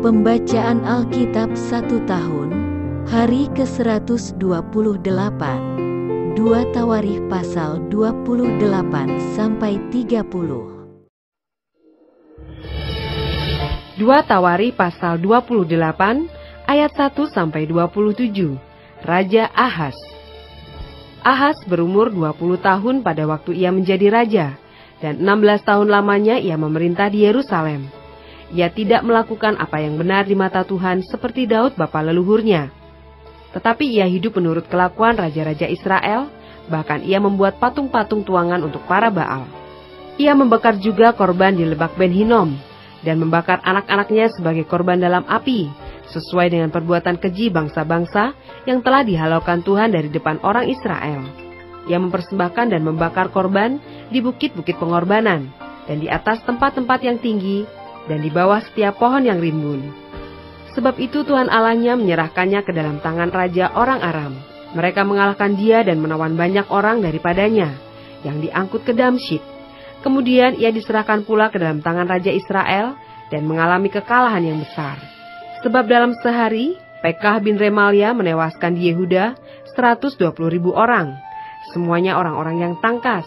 Pembacaan Alkitab 1 tahun, hari ke-128, 2 Tawarikh pasal 28-30. 2 Tawarikh pasal 28 ayat 1-27. Raja Ahaz. Ahaz berumur 20 tahun pada waktu ia menjadi raja, dan 16 tahun lamanya ia memerintah di Yerusalem. Ia tidak melakukan apa yang benar di mata Tuhan seperti Daud bapa leluhurnya. Tetapi ia hidup menurut kelakuan raja-raja Israel, bahkan ia membuat patung-patung tuangan untuk para Baal. Ia membakar juga korban di Lebak Ben Hinom, dan membakar anak-anaknya sebagai korban dalam api, sesuai dengan perbuatan keji bangsa-bangsa yang telah dihalaukan Tuhan dari depan orang Israel. Ia mempersembahkan dan membakar korban di bukit-bukit pengorbanan, dan di atas tempat-tempat yang tinggi, dan di bawah setiap pohon yang rimbun. Sebab itu Tuhan Allahnya menyerahkannya ke dalam tangan raja orang Aram. Mereka mengalahkan dia dan menawan banyak orang daripadanya, yang diangkut ke Damsyik. Kemudian ia diserahkan pula ke dalam tangan raja Israel, dan mengalami kekalahan yang besar. Sebab dalam sehari, Pekah bin Remalia menewaskan di Yehuda 120.000 orang, semuanya orang-orang yang tangkas,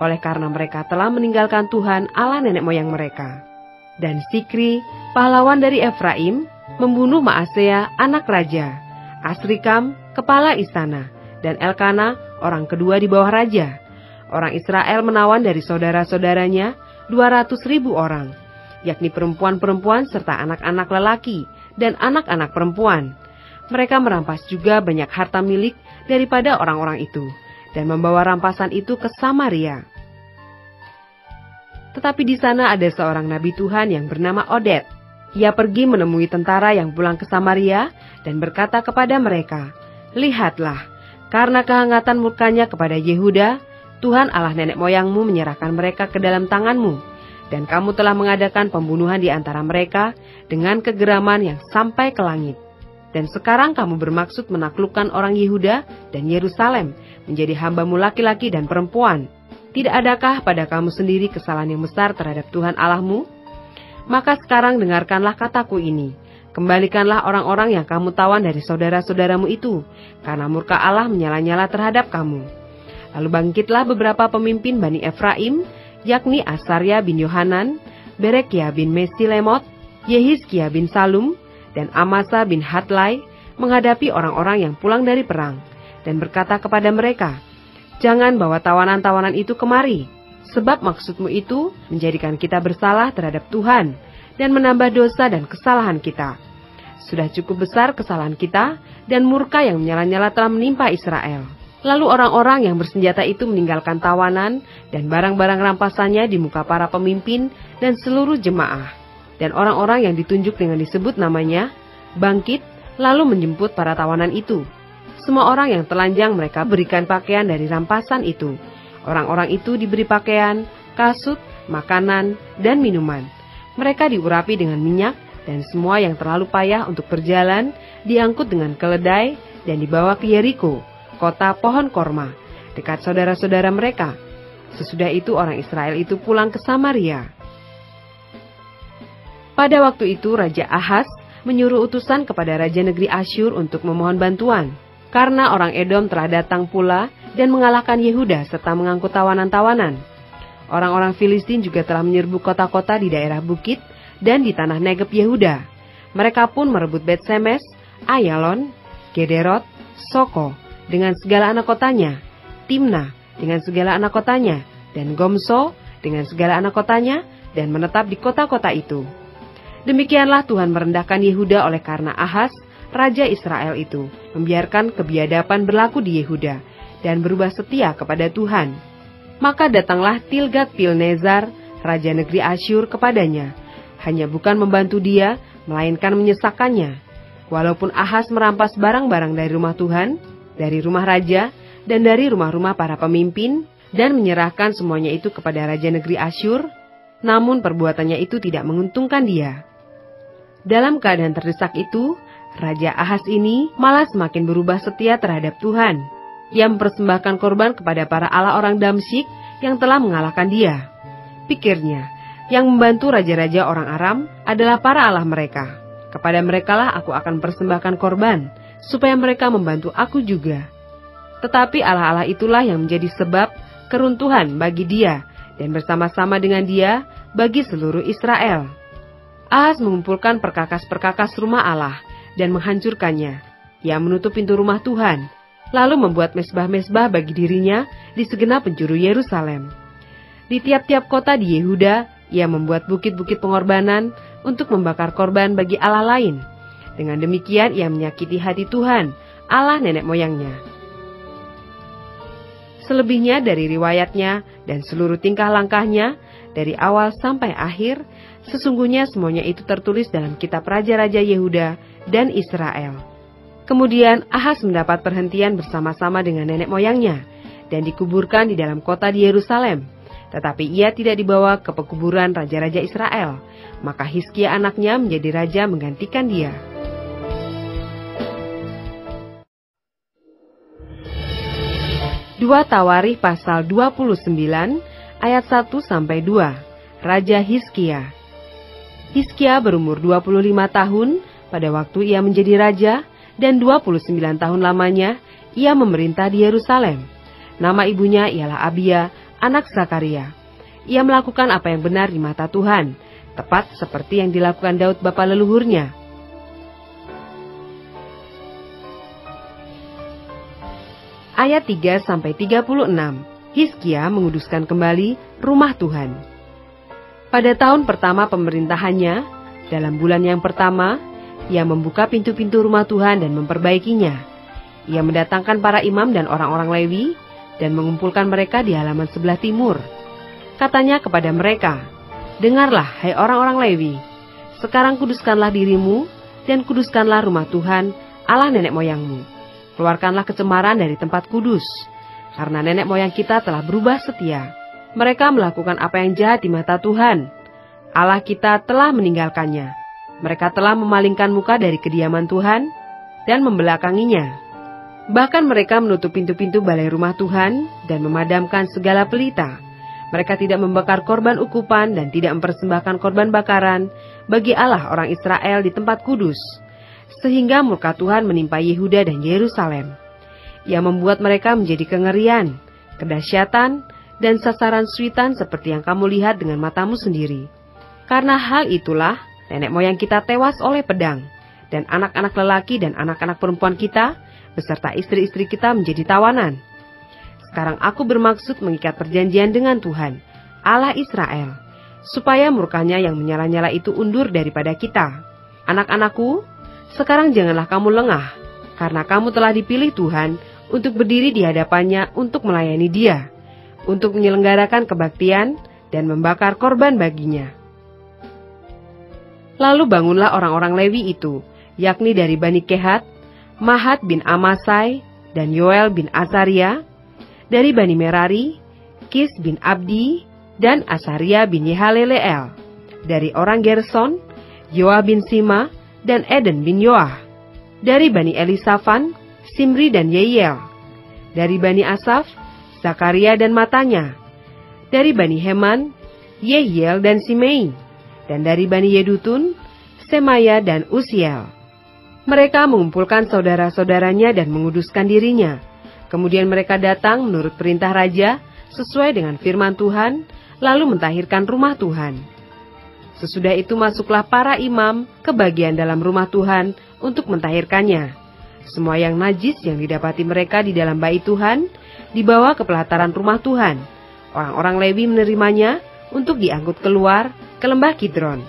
oleh karena mereka telah meninggalkan Tuhan Allah nenek moyang mereka. Dan Sikri, pahlawan dari Efraim, membunuh Maasea, anak raja, Asrikam, kepala istana, dan Elkana, orang kedua di bawah raja. Orang Israel menawan dari saudara-saudaranya 200.000 orang, yakni perempuan-perempuan serta anak-anak lelaki dan anak-anak perempuan. Mereka merampas juga banyak harta milik daripada orang-orang itu, dan membawa rampasan itu ke Samaria. Tetapi di sana ada seorang nabi Tuhan yang bernama Oded. Ia pergi menemui tentara yang pulang ke Samaria dan berkata kepada mereka, "Lihatlah, karena kehangatan murkanya kepada Yehuda, Tuhan Allah nenek moyangmu menyerahkan mereka ke dalam tanganmu, dan kamu telah mengadakan pembunuhan di antara mereka dengan kegeraman yang sampai ke langit. Dan sekarang kamu bermaksud menaklukkan orang Yehuda dan Yerusalem menjadi hambamu laki-laki dan perempuan. Tidak adakah pada kamu sendiri kesalahan yang besar terhadap Tuhan Allahmu? Maka sekarang dengarkanlah kataku ini. Kembalikanlah orang-orang yang kamu tawan dari saudara-saudaramu itu, karena murka Allah menyala-nyala terhadap kamu." Lalu bangkitlah beberapa pemimpin Bani Efraim, yakni Asarya bin Yohanan, Berekia bin Mesilemot, Yehizkia bin Salum, dan Amasa bin Hadlai, menghadapi orang-orang yang pulang dari perang, dan berkata kepada mereka, "Jangan bawa tawanan-tawanan itu kemari, sebab maksudmu itu menjadikan kita bersalah terhadap Tuhan, dan menambah dosa dan kesalahan kita. Sudah cukup besar kesalahan kita, dan murka yang menyala-nyala telah menimpa Israel." Lalu orang-orang yang bersenjata itu meninggalkan tawanan dan barang-barang rampasannya di muka para pemimpin dan seluruh jemaah. Dan orang-orang yang ditunjuk dengan disebut namanya, bangkit lalu menjemput para tawanan itu. Semua orang yang telanjang mereka berikan pakaian dari rampasan itu. Orang-orang itu diberi pakaian, kasut, makanan, dan minuman. Mereka diurapi dengan minyak, dan semua yang terlalu payah untuk berjalan diangkut dengan keledai dan dibawa ke Yeriko, kota pohon korma, dekat saudara-saudara mereka. Sesudah itu orang Israel itu pulang ke Samaria. Pada waktu itu Raja Ahaz menyuruh utusan kepada Raja negeri Asyur untuk memohon bantuan, karena orang Edom telah datang pula dan mengalahkan Yehuda serta mengangkut tawanan-tawanan. Orang-orang Filistin juga telah menyerbu kota-kota di daerah bukit dan di tanah Negeb Yehuda. Mereka pun merebut Bet-Semes, Ayalon, Gederot, Soko dengan segala anak kotanya, Timna dengan segala anak kotanya, dan Gomso dengan segala anak kotanya, dan menetap di kota-kota itu. Demikianlah Tuhan merendahkan Yehuda oleh karena Ahaz, raja Israel itu, membiarkan kebiadaban berlaku di Yehuda, dan berubah setia kepada Tuhan. Maka datanglah Tilgat-Pilneser, raja negeri Asyur kepadanya, hanya bukan membantu dia, melainkan menyesakkannya. Walaupun Ahaz merampas barang-barang dari rumah Tuhan, dari rumah raja, dan dari rumah-rumah para pemimpin, dan menyerahkan semuanya itu kepada raja negeri Asyur, namun perbuatannya itu tidak menguntungkan dia. Dalam keadaan terdesak itu, Raja Ahaz ini malah semakin berubah setia terhadap Tuhan. Ia mempersembahkan korban kepada para allah orang Damsyik yang telah mengalahkan dia. Pikirnya, yang membantu raja-raja orang Aram adalah para allah mereka. Kepada merekalah aku akan persembahkan korban, supaya mereka membantu aku juga. Tetapi Allah-Allah itulah yang menjadi sebab keruntuhan bagi dia, dan bersama-sama dengan dia bagi seluruh Israel. Ahaz mengumpulkan perkakas-perkakas rumah Allah dan menghancurkannya. Ia menutup pintu rumah Tuhan, lalu membuat mesbah-mesbah bagi dirinya di segenap penjuru Yerusalem. Di tiap-tiap kota di Yehuda, ia membuat bukit-bukit pengorbanan untuk membakar korban bagi Allah lain. Dengan demikian ia menyakiti hati Tuhan, Allah nenek moyangnya. Selebihnya dari riwayatnya dan seluruh tingkah langkahnya, dari awal sampai akhir, sesungguhnya semuanya itu tertulis dalam kitab Raja-Raja Yehuda dan Israel. Kemudian Ahaz mendapat perhentian bersama-sama dengan nenek moyangnya, dan dikuburkan di dalam kota di Yerusalem. Tetapi ia tidak dibawa ke pekuburan raja-raja Israel, maka Hizkia anaknya menjadi raja menggantikan dia. Dua Tawarikh pasal 29 ayat 1-2. Raja Hizkia. Hizkia berumur 25 tahun pada waktu ia menjadi raja, dan 29 tahun lamanya ia memerintah di Yerusalem. Nama ibunya ialah Abia, anak Zakaria. Ia melakukan apa yang benar di mata Tuhan, tepat seperti yang dilakukan Daud bapa leluhurnya. Ayat 3-36. Hizkia menguduskan kembali rumah Tuhan. Pada tahun pertama pemerintahannya, dalam bulan yang pertama, ia membuka pintu-pintu rumah Tuhan dan memperbaikinya. Ia mendatangkan para imam dan orang-orang Lewi, dan mengumpulkan mereka di halaman sebelah timur. Katanya kepada mereka, "Dengarlah, hai orang-orang Lewi, sekarang kuduskanlah dirimu, dan kuduskanlah rumah Tuhan, Allah nenek moyangmu. Keluarkanlah kecemaran dari tempat kudus, karena nenek moyang kita telah berubah setia. Mereka melakukan apa yang jahat di mata Tuhan. Allah kita telah meninggalkannya. Mereka telah memalingkan muka dari kediaman Tuhan, dan membelakanginya. Bahkan mereka menutup pintu-pintu balai rumah Tuhan dan memadamkan segala pelita. Mereka tidak membakar korban ukupan dan tidak mempersembahkan korban bakaran bagi Allah orang Israel di tempat kudus. Sehingga murka Tuhan menimpa Yehuda dan Yerusalem. Ia membuat mereka menjadi kengerian, kedahsyatan, dan sasaran suitan seperti yang kamu lihat dengan matamu sendiri. Karena hal itulah nenek moyang kita tewas oleh pedang, dan anak-anak lelaki dan anak-anak perempuan kita beserta istri-istri kita menjadi tawanan. Sekarang aku bermaksud mengikat perjanjian dengan Tuhan, Allah Israel, supaya murkanya yang menyala-nyala itu undur daripada kita. Anak-anakku, sekarang janganlah kamu lengah, karena kamu telah dipilih Tuhan untuk berdiri di hadapannya untuk melayani Dia, untuk menyelenggarakan kebaktian dan membakar korban baginya." Lalu bangunlah orang-orang Lewi itu, yakni dari Bani Kehat, Mahat bin Amasai, dan Yoel bin Azaria. Dari Bani Merari, Kis bin Abdi, dan Asaria bin Yehaleleel. Dari orang Gerson, Yoah bin Sima, dan Eden bin Yoah. Dari Bani Elisafan, Simri dan Yeiel. Dari Bani Asaf, Zakaria dan Matanya. Dari Bani Heman, Yehiel dan Simei. Dan dari Bani Yedutun, Semaya dan Usiel. Mereka mengumpulkan saudara-saudaranya dan menguduskan dirinya. Kemudian mereka datang menurut perintah raja, sesuai dengan firman Tuhan, lalu mentahirkan rumah Tuhan. Sesudah itu masuklah para imam ke bagian dalam rumah Tuhan untuk mentahirkannya. Semua yang najis yang didapati mereka di dalam bait Tuhan, dibawa ke pelataran rumah Tuhan. Orang-orang Lewi menerimanya untuk diangkut keluar ke lembah Kidron.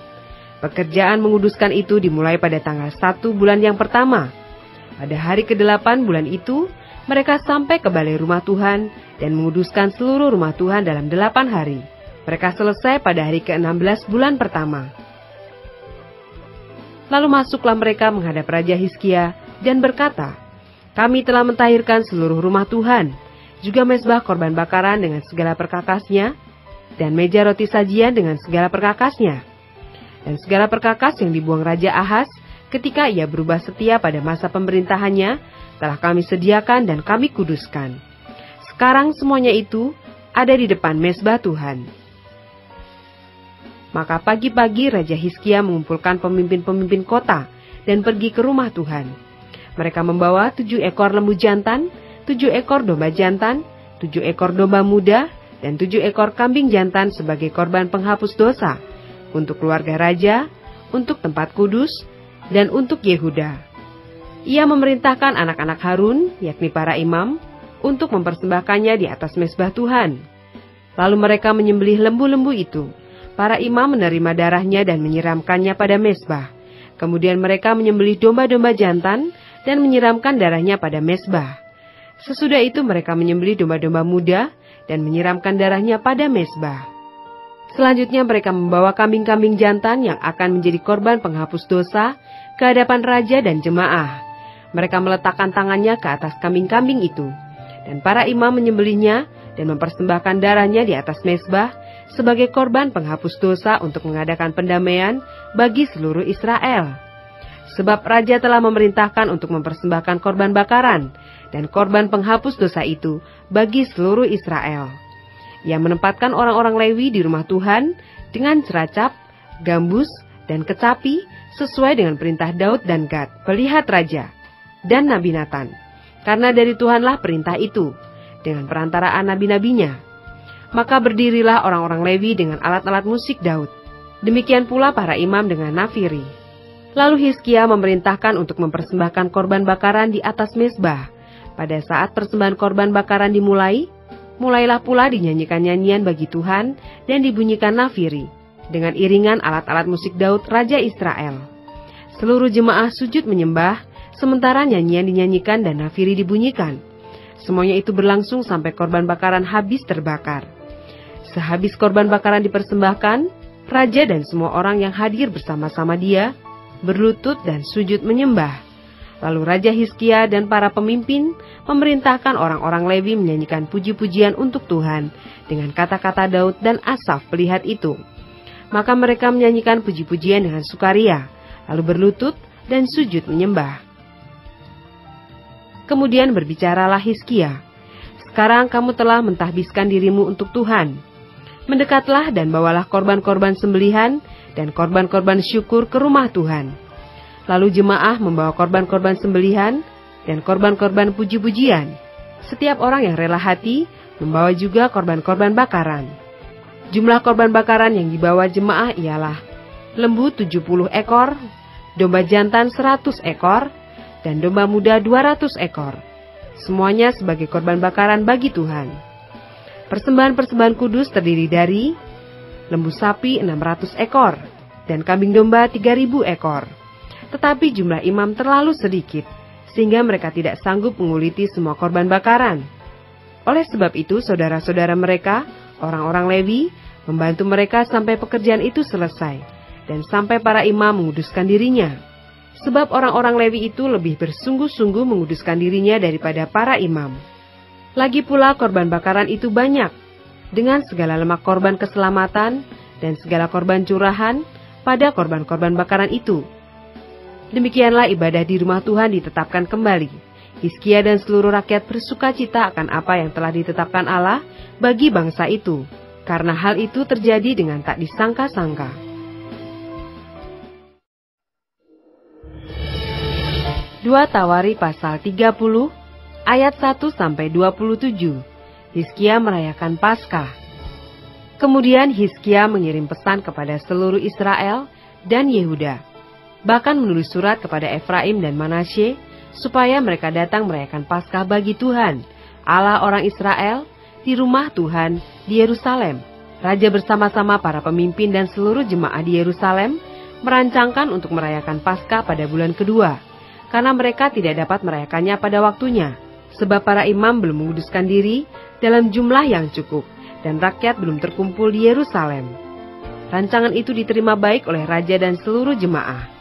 Pekerjaan menguduskan itu dimulai pada tanggal 1 bulan yang pertama. Pada hari ke-8 bulan itu, mereka sampai ke balai rumah Tuhan dan menguduskan seluruh rumah Tuhan dalam 8 hari. Mereka selesai pada hari ke-16 bulan pertama. Lalu masuklah mereka menghadap Raja Hizkia dan berkata, "Kami telah mentahirkan seluruh rumah Tuhan, juga mezbah korban bakaran dengan segala perkakasnya, dan meja roti sajian dengan segala perkakasnya. Dan segala perkakas yang dibuang Raja Ahaz ketika ia berubah setia pada masa pemerintahannya, telah kami sediakan dan kami kuduskan. Sekarang semuanya itu ada di depan mezbah Tuhan." Maka pagi-pagi Raja Hizkia mengumpulkan pemimpin-pemimpin kota dan pergi ke rumah Tuhan. Mereka membawa 7 ekor lembu jantan, 7 ekor domba jantan, 7 ekor domba muda, dan 7 ekor kambing jantan sebagai korban penghapus dosa, untuk keluarga raja, untuk tempat kudus, dan untuk Yehuda. Ia memerintahkan anak-anak Harun, yakni para imam, untuk mempersembahkannya di atas mezbah Tuhan. Lalu mereka menyembelih lembu-lembu itu. Para imam menerima darahnya dan menyiramkannya pada mezbah. Kemudian mereka menyembelih domba-domba jantan dan menyiramkan darahnya pada mezbah. Sesudah itu mereka menyembelih domba-domba muda dan menyiramkan darahnya pada mezbah. Selanjutnya mereka membawa kambing-kambing jantan yang akan menjadi korban penghapus dosa ke hadapan raja dan jemaah. Mereka meletakkan tangannya ke atas kambing-kambing itu. Dan para imam menyembelihnya dan mempersembahkan darahnya di atas mezbah sebagai korban penghapus dosa untuk mengadakan pendamaian bagi seluruh Israel. Sebab raja telah memerintahkan untuk mempersembahkan korban bakaran dan korban penghapus dosa itu bagi seluruh Israel. Ia menempatkan orang-orang Lewi di rumah Tuhan dengan ceracap, gambus, dan kecapi sesuai dengan perintah Daud dan Gad, pelihat raja, dan Nabi Natan. Karena dari Tuhanlah perintah itu, dengan perantaraan nabi-nabinya. Maka berdirilah orang-orang Lewi dengan alat-alat musik Daud. Demikian pula para imam dengan nafiri. Lalu Hizkia memerintahkan untuk mempersembahkan korban bakaran di atas mezbah. Pada saat persembahan korban bakaran dimulai, mulailah pula dinyanyikan nyanyian bagi Tuhan dan dibunyikan nafiri, dengan iringan alat-alat musik Daud, Raja Israel. Seluruh jemaah sujud menyembah, sementara nyanyian dinyanyikan dan nafiri dibunyikan. Semuanya itu berlangsung sampai korban bakaran habis terbakar. Sehabis korban bakaran dipersembahkan, raja dan semua orang yang hadir bersama-sama dia berlutut dan sujud menyembah. Lalu Raja Hizkia dan para pemimpin memerintahkan orang-orang Lewi menyanyikan puji-pujian untuk Tuhan dengan kata-kata Daud dan Asaf pelihat itu. Maka mereka menyanyikan puji-pujian dengan sukaria, lalu berlutut dan sujud menyembah. Kemudian berbicaralah Hizkia, "Sekarang kamu telah mentahbiskan dirimu untuk Tuhan. Mendekatlah dan bawalah korban-korban sembelihan dan korban-korban syukur ke rumah Tuhan." Lalu jemaah membawa korban-korban sembelihan dan korban-korban puji-pujian. Setiap orang yang rela hati membawa juga korban-korban bakaran. Jumlah korban bakaran yang dibawa jemaah ialah lembu 70 ekor, domba jantan 100 ekor, dan domba muda 200 ekor. Semuanya sebagai korban bakaran bagi Tuhan. Persembahan-persembahan kudus terdiri dari lembu sapi 600 ekor, dan kambing domba 3000 ekor. Tetapi jumlah imam terlalu sedikit, sehingga mereka tidak sanggup menguliti semua korban bakaran. Oleh sebab itu, saudara-saudara mereka, orang-orang Lewi, membantu mereka sampai pekerjaan itu selesai, dan sampai para imam menguduskan dirinya. Sebab orang-orang Lewi itu lebih bersungguh-sungguh menguduskan dirinya daripada para imam. Lagi pula korban bakaran itu banyak, dengan segala lemak korban keselamatan dan segala korban curahan pada korban-korban bakaran itu. Demikianlah ibadah di rumah Tuhan ditetapkan kembali. Hizkia dan seluruh rakyat bersukacita akan apa yang telah ditetapkan Allah bagi bangsa itu, karena hal itu terjadi dengan tak disangka-sangka. Dua Tawari pasal 30 ayat 1-27. Hizkia merayakan Paskah. Kemudian Hizkia mengirim pesan kepada seluruh Israel dan Yehuda, bahkan menulis surat kepada Efraim dan Manasye, supaya mereka datang merayakan Paskah bagi Tuhan, Allah orang Israel, di rumah Tuhan di Yerusalem. Raja bersama-sama para pemimpin dan seluruh jemaah di Yerusalem merancangkan untuk merayakan Paskah pada bulan kedua, karena mereka tidak dapat merayakannya pada waktunya, sebab para imam belum menguduskan diri dalam jumlah yang cukup, dan rakyat belum terkumpul di Yerusalem. Rancangan itu diterima baik oleh raja dan seluruh jemaah.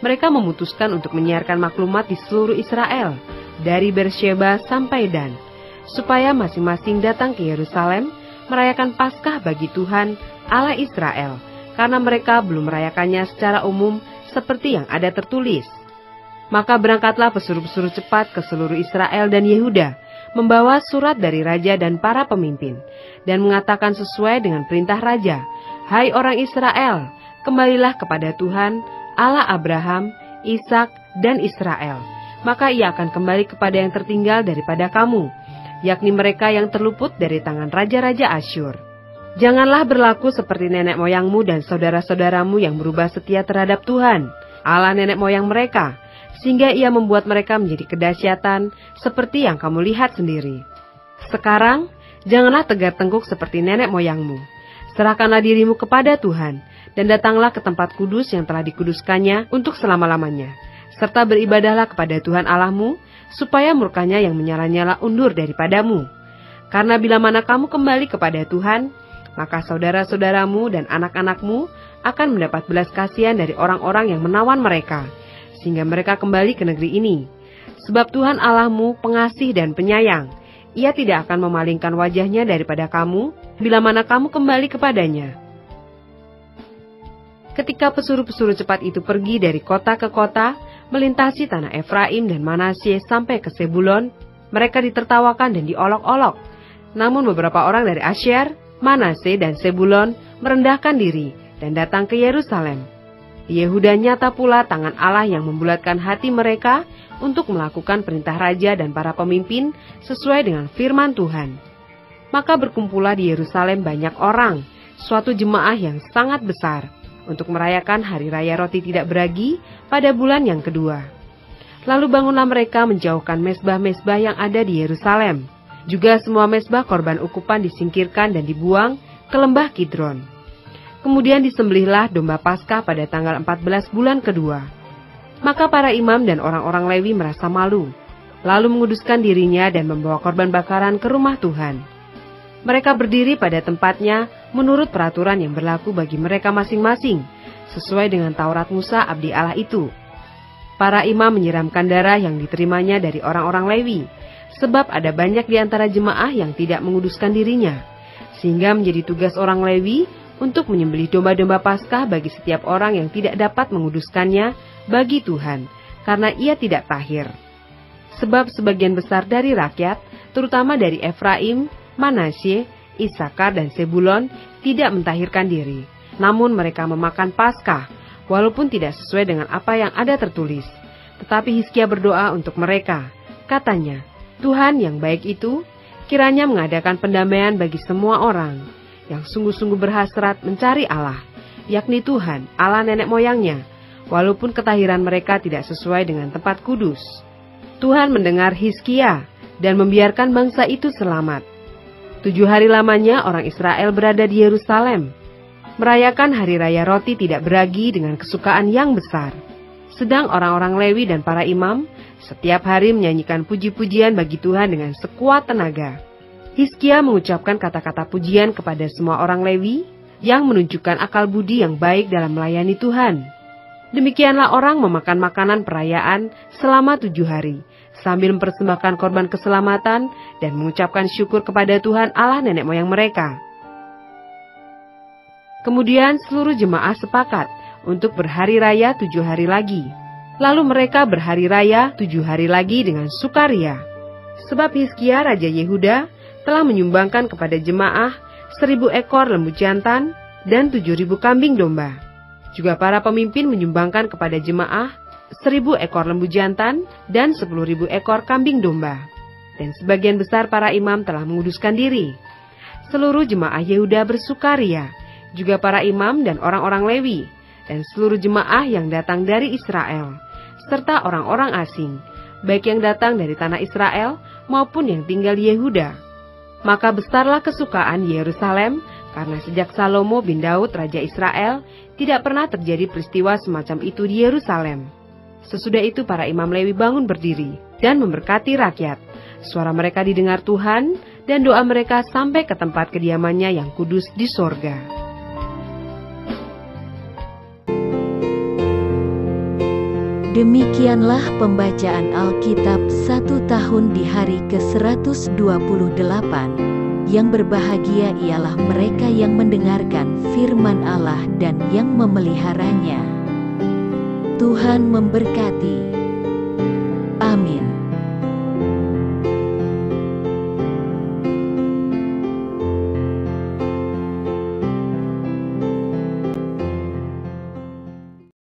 Mereka memutuskan untuk menyiarkan maklumat di seluruh Israel, dari Beersheba sampai Dan, supaya masing-masing datang ke Yerusalem merayakan Paskah bagi Tuhan, Allah Israel, karena mereka belum merayakannya secara umum seperti yang ada tertulis. Maka berangkatlah pesuruh-pesuruh cepat ke seluruh Israel dan Yehuda, membawa surat dari raja dan para pemimpin, dan mengatakan sesuai dengan perintah raja, "Hai orang Israel, kembalilah kepada Tuhan, Allah Abraham, Ishak, dan Israel. Maka ia akan kembali kepada yang tertinggal daripada kamu, yakni mereka yang terluput dari tangan raja-raja Asyur. Janganlah berlaku seperti nenek moyangmu dan saudara-saudaramu yang berubah setia terhadap Tuhan, Allah nenek moyang mereka, sehingga ia membuat mereka menjadi kedahsyatan seperti yang kamu lihat sendiri. Sekarang, janganlah tegar tengkuk seperti nenek moyangmu. Serahkanlah dirimu kepada Tuhan, dan datanglah ke tempat kudus yang telah dikuduskannya untuk selama-lamanya, serta beribadahlah kepada Tuhan Allahmu, supaya murkanya yang menyala-nyala undur daripadamu. Karena bila mana kamu kembali kepada Tuhan, maka saudara-saudaramu dan anak-anakmu akan mendapat belas kasihan dari orang-orang yang menawan mereka, sehingga mereka kembali ke negeri ini. Sebab Tuhan Allahmu pengasih dan penyayang, Ia tidak akan memalingkan wajahnya daripada kamu, bila mana kamu kembali kepadanya. Ketika pesuruh-pesuruh cepat itu pergi dari kota ke kota, melintasi tanah Efraim dan Manasye sampai ke Sebulon, mereka ditertawakan dan diolok-olok. Namun beberapa orang dari Asyer, Manasye dan Sebulon merendahkan diri dan datang ke Yerusalem. Di Yehuda nyata pula tangan Allah yang membulatkan hati mereka untuk melakukan perintah raja dan para pemimpin sesuai dengan firman Tuhan. Maka berkumpullah di Yerusalem banyak orang, suatu jemaah yang sangat besar, untuk merayakan hari raya roti tidak beragi pada bulan yang kedua. Lalu bangunlah mereka menjauhkan mezbah-mezbah yang ada di Yerusalem. Juga semua mezbah korban ukupan disingkirkan dan dibuang ke lembah Kidron. Kemudian disembelihlah domba Paskah pada tanggal 14 bulan kedua. Maka para imam dan orang-orang Lewi merasa malu, lalu menguduskan dirinya dan membawa korban bakaran ke rumah Tuhan. Mereka berdiri pada tempatnya menurut peraturan yang berlaku bagi mereka masing-masing, sesuai dengan Taurat Musa abdi Allah itu. Para imam menyiramkan darah yang diterimanya dari orang-orang Lewi, sebab ada banyak di antara jemaah yang tidak menguduskan dirinya, sehingga menjadi tugas orang Lewi untuk menyembelih domba-domba Paskah bagi setiap orang yang tidak dapat menguduskannya bagi Tuhan, karena ia tidak tahir. Sebab sebagian besar dari rakyat, terutama dari Efraim, Manasye, Isakar dan Sebulon tidak mentahirkan diri, namun mereka memakan Paskah, walaupun tidak sesuai dengan apa yang ada tertulis. Tetapi Hizkia berdoa untuk mereka, katanya, Tuhan yang baik itu, kiranya mengadakan pendamaian bagi semua orang yang sungguh-sungguh berhasrat mencari Allah, yakni Tuhan, Allah nenek moyangnya, walaupun ketahiran mereka tidak sesuai dengan tempat kudus. Tuhan mendengar Hizkia dan membiarkan bangsa itu selamat. 7 hari lamanya orang Israel berada di Yerusalem, merayakan hari raya roti tidak beragi dengan kesukaan yang besar. Sedang orang-orang Lewi dan para imam setiap hari menyanyikan puji-pujian bagi Tuhan dengan sekuat tenaga. Hizkia mengucapkan kata-kata pujian kepada semua orang Lewi yang menunjukkan akal budi yang baik dalam melayani Tuhan. Demikianlah orang memakan makanan perayaan selama 7 hari, sambil mempersembahkan korban keselamatan dan mengucapkan syukur kepada Tuhan Allah nenek moyang mereka. Kemudian seluruh jemaah sepakat untuk berhari raya 7 hari lagi. Lalu mereka berhari raya 7 hari lagi dengan sukaria. Sebab Hizkia Raja Yehuda telah menyumbangkan kepada jemaah 1.000 ekor lembu jantan dan 7.000 kambing domba. Juga para pemimpin menyumbangkan kepada jemaah 1.000 ekor lembu jantan dan 10.000 ekor kambing domba. Dan sebagian besar para imam telah menguduskan diri. Seluruh jemaah Yehuda bersukaria, juga para imam dan orang-orang Lewi, dan seluruh jemaah yang datang dari Israel, serta orang-orang asing, baik yang datang dari tanah Israel maupun yang tinggal di Yehuda. Maka besarlah kesukaan Yerusalem, karena sejak Salomo bin Daud Raja Israel, tidak pernah terjadi peristiwa semacam itu di Yerusalem. Sesudah itu para imam Lewi bangun berdiri dan memberkati rakyat. Suara mereka didengar Tuhan, dan doa mereka sampai ke tempat kediamannya yang kudus di sorga. Demikianlah pembacaan Alkitab 1 tahun di hari ke-128. Yang berbahagia ialah mereka yang mendengarkan firman Allah dan yang memeliharanya. Tuhan memberkati.